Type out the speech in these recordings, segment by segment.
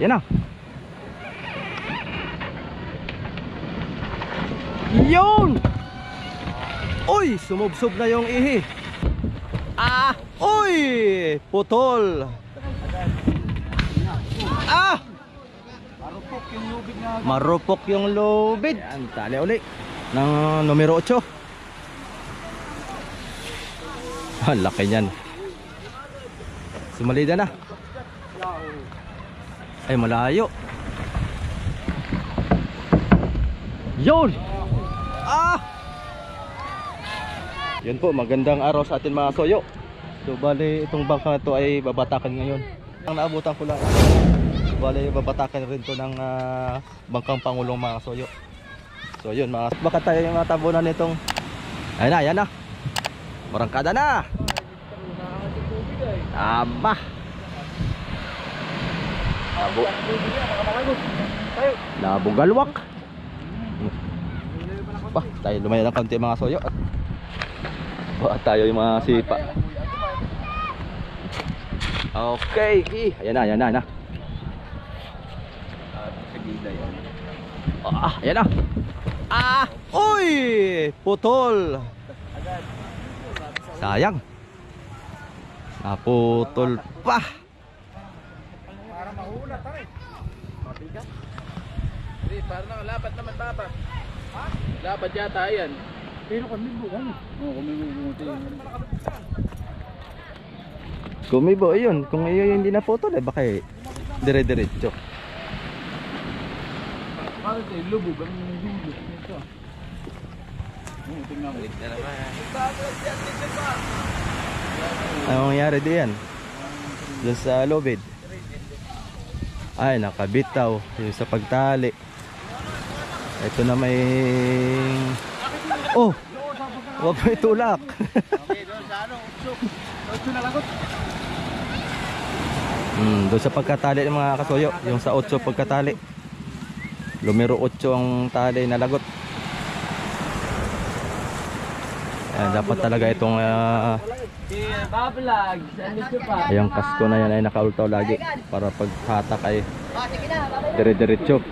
Yan na. Yun! Uy! Sumubsob na yung ihi. Ah! Uy! Putol! Ah! Marupok yung lubid na. Marupok yung lubid. Yan, tali uli ng numero 8. Ang laki niyan. Sumalida na. Ay, malayo. Yun! Ah! Yun po, magandang araw sa atin mga soyo. So bali itong bangka na to ay babatakan ngayon. Ang naabutan ko lang, bali babatakan rin to ng bangkang Pangulong mga soyo. So yun mga, baka tayo yung tabunan nitong. Ayan na. Barangkada na. Aba. Nabugalwak. Pa, tayo lumayan ng konti mga soyo. Baka tayo yung mga sipa. Okay, ayan na. Ayan na. Ah, uy! Putol. Sayang. Naputol pa. Para mahula tayo. Mabigat. Hindi, parang lapat naman papa. Ha? Lapat yata yan. Pero kami bukan. Oo, kami bukan. Kumibo, ayun. Kung ayun hindi na putol baka dire-diretso. Bakit lubog ang dulo nito? Tingnan mo. Anong nangyari diyan? Doon sa lubid. Ay, nakabitaw yung sa pagtali. Ito na may... Oh! Huwag may tulak. Doon sa pagkatali ng mga kasuyo, yung sa 8 pagkatali. Numero 8 ang tali na lagot. Dapat talaga itong yung kasko na yan ay nakaultaw lagi para paghatak ay dire-diretso.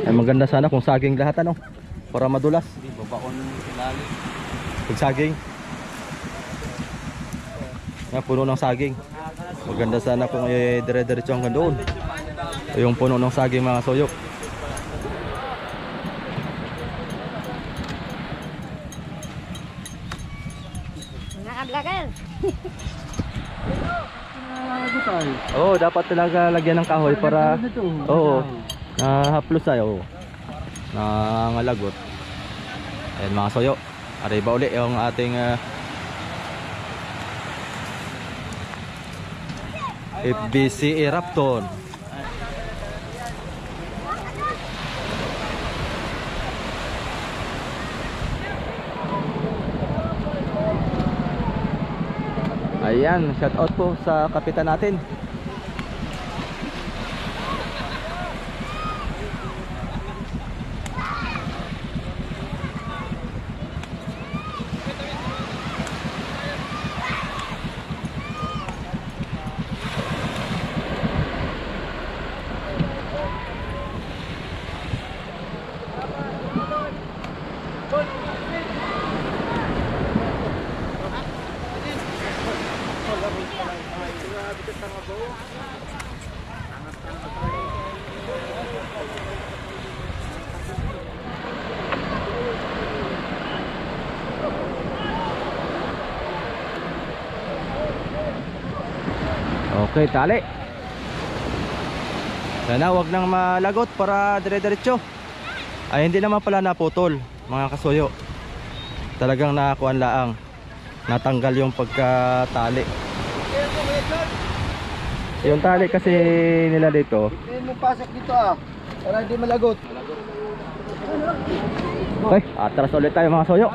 Ay maganda sana kung saging lahat ano para madulas. Pag saging puno ng saging, maganda sana kung dire-diretso hanggang doon yung puno ng saging mga soyo. Oo, dapat talaga lagyan ng kahoy para haplos tayo. Nangalagot. Ayan mga soyo. Arriba uli yung ating FBC Rapton. Ayan, shout out po sa kapitan natin. Okay, tali. Sana wag nang malagot para dire-diretso. Ay hindi naman pala naputol mga kasuyo. Talagang nakakuan laang. Natanggal yung pagkatali. Yung tali kasi nila dito. Hindi mo pasok dito para hindi malagot. Okay, atras ulit tayo mga soyo.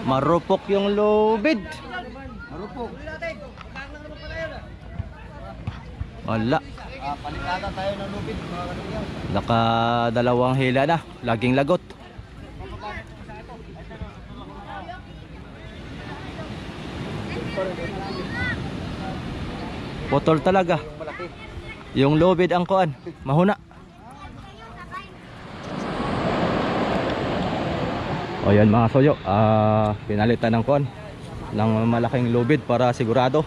Marupok yung lubid. Marupok. Wala. Palikata tayo ng lupit, mga kanilang. Nakadalawang hila na. Laging lagot. Putol talaga. Malaki. Yung lubid ang kuan. Mahuna. O yan mga soyo. Pinalitan ng kuan ng malaking lubid para sigurado.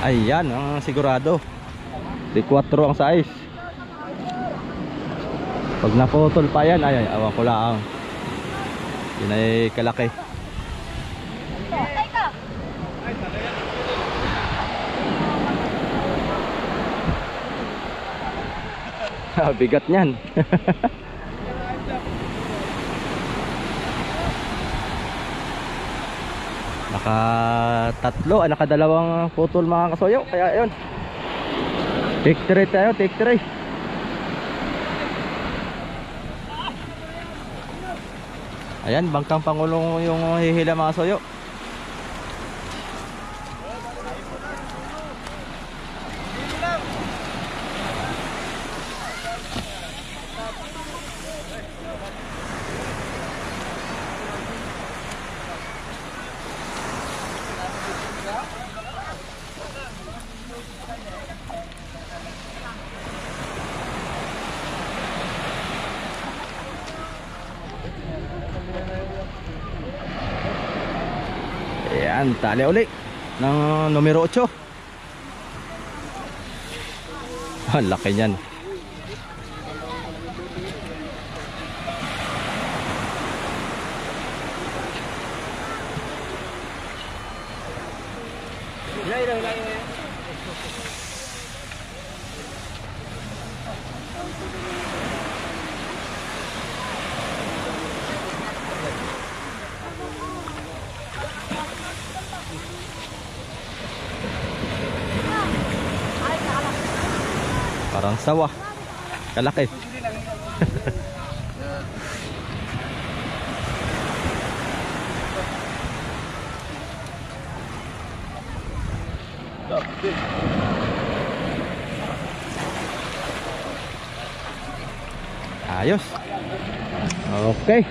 Ayan ang sigurado. Di 4 ang size. Pag naputol pa yan, ay awan ko lang. Yun ay kalaki. Bigat niyan. Nakadalawang putol mga kasoyo. Kaya yun, take 3 tayo, take 3. Ayan, bangkang pangulong yung hihila mga kasoyo. Ayan, tali uli ng numero 8. Ang laki niyan. Parang sawa. Kalaki. Ayos. Okay.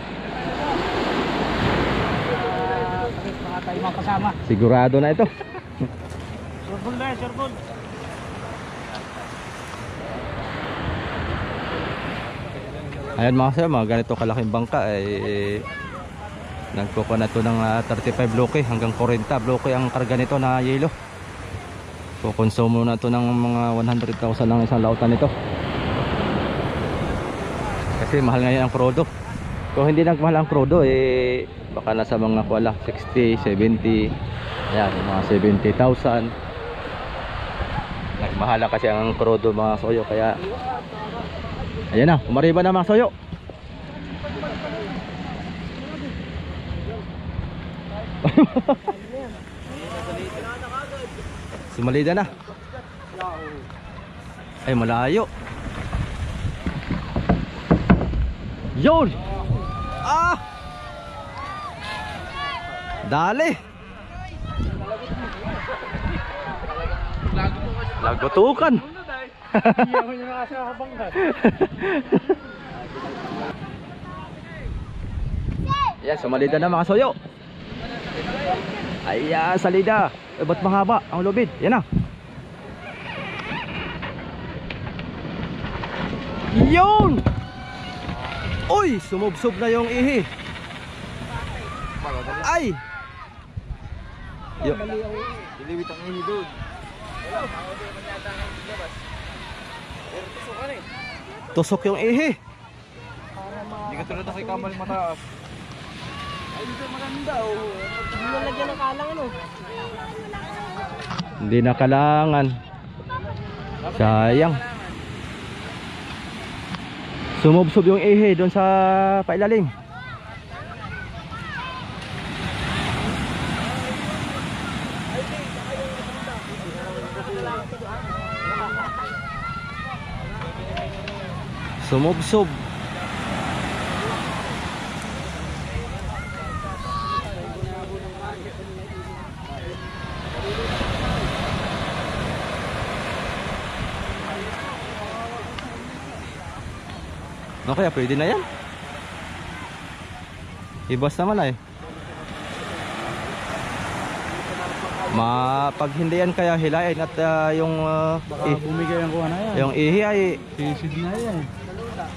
Sigurado na ito. Surbol na, surbol. Ayan mga sir, mga ganito kalaking bangka ay nagkukuha na ito ng 35 bloke hanggang 40 bloke ang karga nito na yelo. Kukonsumo na ito ng mga 100,000 ng isang lautan nito. Kasi mahal ngayon ang crudo. Kung hindi nagmahal ang crudo, baka nasa mga 60, 70, ayan, mga 70,000. Nagmahala kasi ang crudo mga soyo, kaya ayan na, umariba na mga soyo. Sumalida na. Ay, malayo. Yun! Ah! Dali! Lagutukan! Yan, sumalida na mga soyo. Ayan, salida. Ba't mahaba ang lubid? Yan na. Yun! Uy, sumubsob na yung ihi. Ay! Diliwit ang ihi doon. Tusok yung ihi. Hindi ka tulad ng kay Kamal mataas. Ay, hindi maganda oh. Hindi nalagyan ng kalang ano. Hindi na kalangan. Sayang. Sumubsob yung ihi doon sa pailalim. Sumubsob. No, kaya pwede na yan. Ibas naman ay. Pag hindi yan kaya hilain at yung Bumigay ang kuha na yan. yung ihi ay Sisid na yan.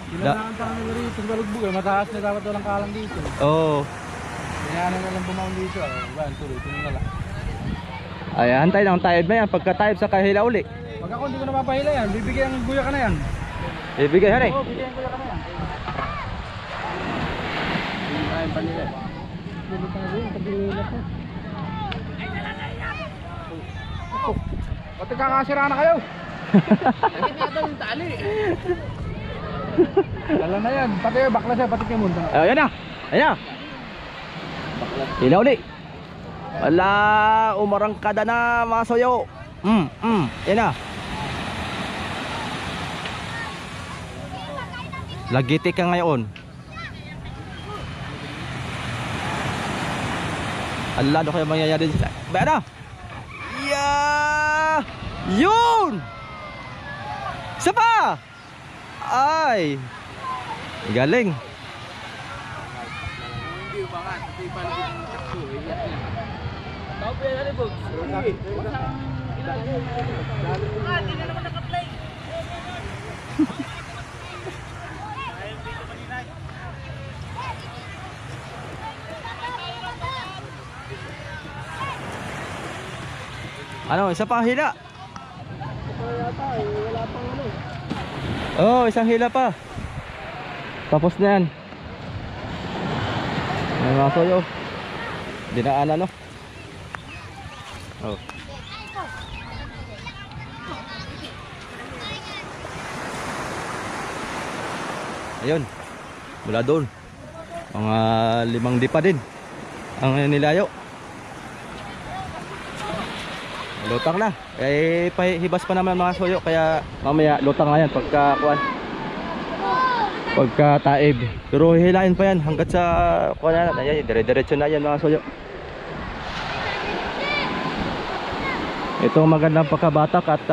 Kailangan pa kami rito ng balugbog. Mataas na dapat walang kalang dito. oh. Kaya na lang bumaon dito. Ba, tuloy na lang. Ay, hantay ng tayib na yan. Pagka tayib sa kahila uli. Pag ako hindi ko napapahila yan, bibigyan ang guya ka na yan. Ibigay yan eh. Oo, bigyan ang guya ka na yan. Hindi tayo panila. Hindi tayo rin, pag-iwila ko. Pati kakasira na kayo. Lagyan natin yung tali. Dala na yan, pati bakla siya, pati kimon. Ayan na. Ayan na. Hila uli. Wala, umarangkada na mga soyo. Yan na. Lagiti ka ngayon. Ala, ano kayo mangyayari dito? Bayan na. Yeah! Yun! Isa pa! Ay! Galing. Hindi umangat, hindi paligid ng takso. Iyak niya. Tao pa yan, Alibog. Hindi na naman naka-play. Ano, isa pa hila. Oh, isang hila pa. Tapos na yan. May mga soyo. Dinaanan, no? Oh. Ayun. Mula doon. Mga 5 dipa din ang nilayo. Lutang na. Eh, hibas pa naman mga soyo. Kaya mamaya lutang na yan pagka kuwan. Pagka taib. Pero hihilain pa yan hanggat sa kuwan na. Ayan, dire-diretso na yan mga soyo. Ito magandang pagkabatak at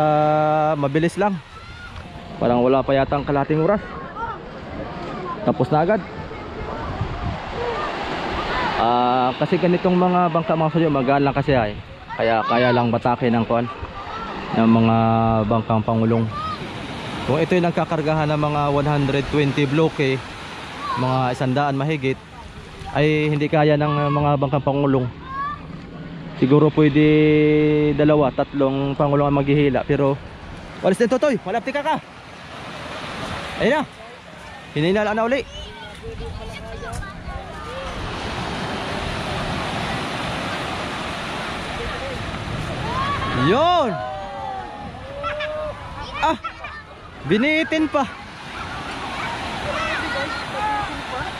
mabilis lang. Parang wala pa yatang kalating oras. Tapos na agad. Kasi ganitong mga bangka mga soyo, magaan lang kasi ay. Kaya lang batakin ng kuan ng mga bangkang pangulong. Kung ito yung nagkakargahan ng mga 120 bloke, mga 100 mahigit, ay hindi kaya ng mga bangkang pangulong. Siguro pwede 2, 3 pangulong ang maghihila. Pero walis din Totoy, malapti ka. Ayun na. Hininala na uli. Yun. Binitin pa.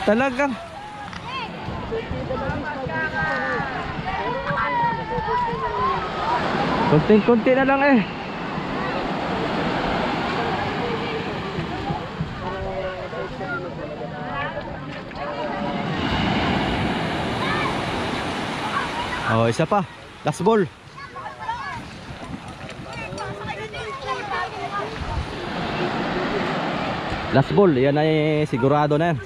Talagang konting-konti na lang eh. Oh, isa pa. Last ball. Last ball, yan ay sigurado na yan.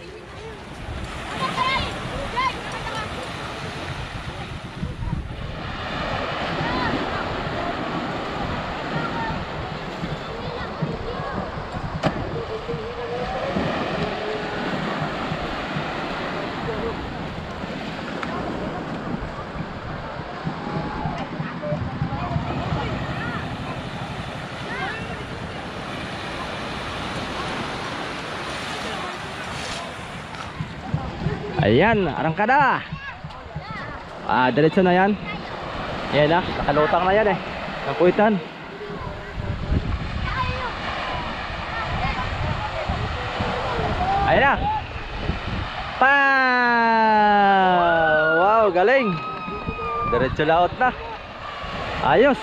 Ayan, arangkada. Diretso na yan. Ayan na, nakalutang na yan eh. Napuitan. Ayan na. Pa! Wow, galing. Diretso laot na. Ayos.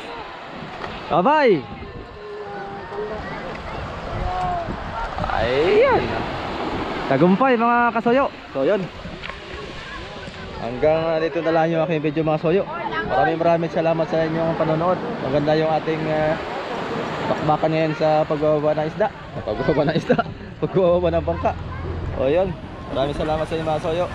Bye-bye. Ayan. Tagumpay mga kasoyo. So yun. Hanggang dito na lang yung aking video mga soyo. Maraming salamat sa inyong panonood. Maganda yung ating bakbakan ngayon sa pagbababa ng isda. Pagbababa ng bangka. O yun, maraming salamat sa inyo mga soyo.